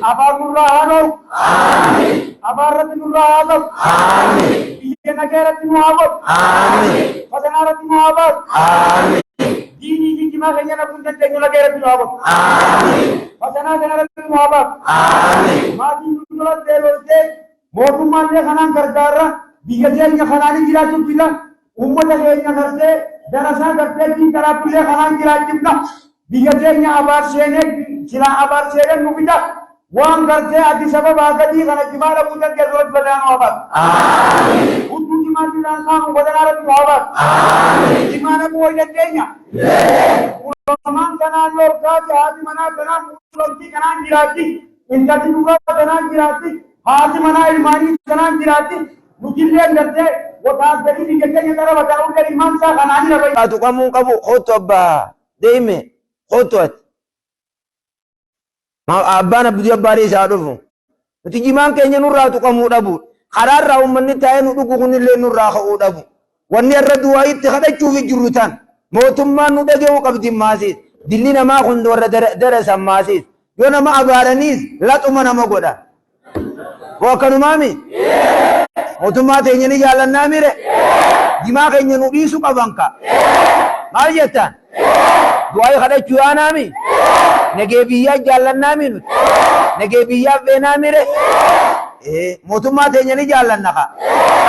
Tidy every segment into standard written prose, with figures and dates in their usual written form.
Abar nurrahano. Amin. Abarat nurrahano. Amin. Iya negara timuabot. Amin. Padahal timuabot. Amin. Dini jima kanya na punta tayo negara timuabot. Amin. Padahal negara timuabot. Amin. Mati nulat delote. Motumman niya kanang kardara. Bigyan niya kanang gilatong pila. Umat niya karde. Darasa karde di tarapulya kanang gilatong na. Bigyan niya abar sene. Sila abar sene mubida. Wang करते आदि सबब आगती करने जिमाला बुझन के रोज बजाना होगा आमीन उनको जिमाला जिलान काम बजाना रही होगा आमीन जिमाला बोल जाते हैं उनको समान कनान लोग का जहाज़ी मना कनान मुस्लिम कनान गिराती इनका जिनुका कनान गिराती हाथी मना इल्मानी कनान गिराती मुकिल्ले करते वो ताज जरी भी कहते हैं तरह बचाओ के इमाम सा कनानी रही तो kamu khutbah deme khutbah abbaan abdii abbaalee isaa dhufu nuti jimaan keenya nurraa tuqamuu dhabu karaarraa ummanni taa'ee nu dhugu kunillee nurraa ka'uu dhabu wanni irra du'aa itti kadhachuuf jirru tan mootummaan nu dhaga'uu qabdi maasiis dilli namaa kun warra darasan maasiis yoo nama abaaraniis laxuma nama godha waa kanumaami mootummaa teenya ni jaallannaa mire jimaa keenya nu dhiisu qaban ka maal jettaan du'aa kadhachuu yaanaami negee biyyaa jaallannaa minu negee biyyaa beenaa mire mootummaa teenya ni jaallanna ka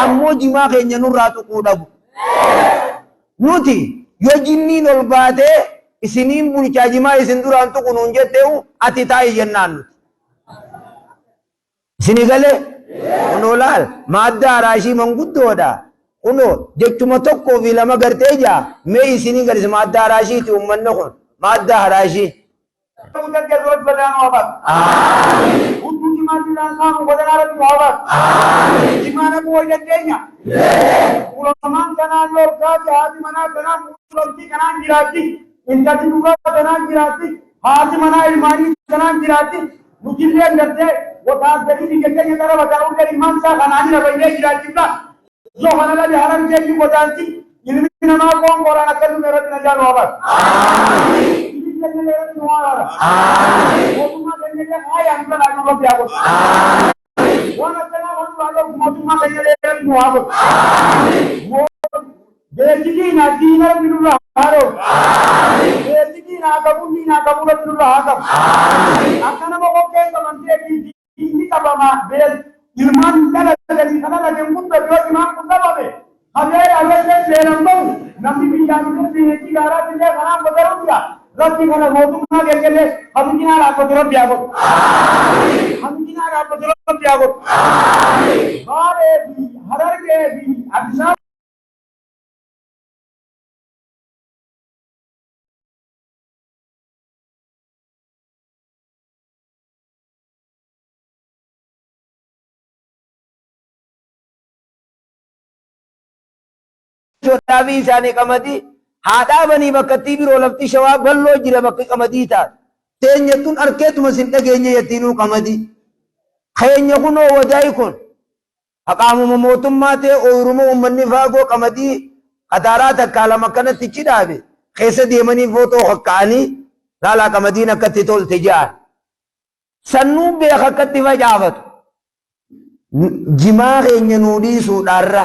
ammoo jimaa keenya nurraa tuquu dhabu nuti yoo jinniin ol baatee isiniin bulchaa jimaa isin duraan tuqu nuun jettee'u ati taa'i jennaan nuti isini galee kunoo laal maadda araashii manguddoodha kunoo jechuma tokkoo fi lama gartee jaa mee isinii galis maadda araashiiti ummanni kun maadda araashii बुझन के रोज बजाना होगा आमीन उनको जिमाला जिलान काम बजाना रही होगा आमीन जिमाला बोल जाते हैं उनको समान कनान लोग का जहाज़ी मना कनान मुस्लिम कनान गिराती इनका जिनुका कनान गिराती हाथी मना इल्मानी कनान गिराती मुकिल्ले करते वो ताज जरी भी कहते हैं तरह बचाओ के इमाम सा कनानी रही गिराती ना जो हमारा बिहार के लिए बजाती इनमें नमाज कौन बोला ना करूँ मेरा नजार होगा आमीन आमीन मोतुमा देने के आए अंकल आगे लोग क्या बोल आमीन वो नचना वो वालों मोतुमा देने के लिए दुआ बोल आमीन वो बेचगी ना दीनर बिरुला हारो आमीन बेचगी ना कबूली बिरुला हाकम आमीन अकना वो के तो मंदिर की दीनी का बामा बेल इल्मान कला कली कला लगे मुद्दा जो इमाम मुद्दा बाबे हमें से बेरंबो नबी बिजान को की गारा दिले खाना बदल दिया रत्ती खाना मोतुमा के लिए हम किनारा को तरफ जागो आमीन हम किनारा को तरफ जागो आमीन बारे भी हरर के भी अक्सर Sotabii isaanii qamadii haadhaa banii bakka itti biroo lafti shawaa galloo jira bakka qamadii taate teenyattuun arkeetuma sin dhageenye yattiinuu qamadii keenya kunoo wadaa'i kun haqaamuma mootummaa ta'e ooyiruma uummanni faagoo qamadii qataaraa takkaa lama akkanatti ichi dhaabe keessa deemanii footoo hokka'anii laalaa qamadiin akkatti tolte ja'an sannuu beeka akkatti facaafatu jimaa keenya nuu dhiisuudhaarra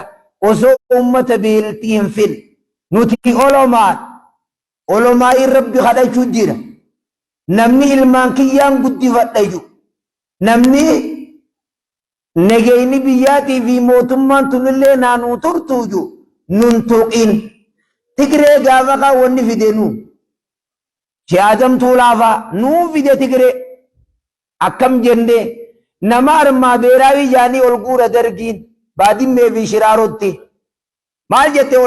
osoo ummata beeltiin fil nuti olomaa rabbi kadhachuu jira namni ilmaan kiyyaan guddifadhayu namni nageyni biyyaatii fi mootummaan tunillee naanuu turtuuju nun tuqin Tigree gaafa kaa wanni fide nu Shaadam tuulaafaa nuu fide Tigree akkam jende nama armaa beeraawi jaanii ol guura dargiin baadimmee fi shiraarotti maal jette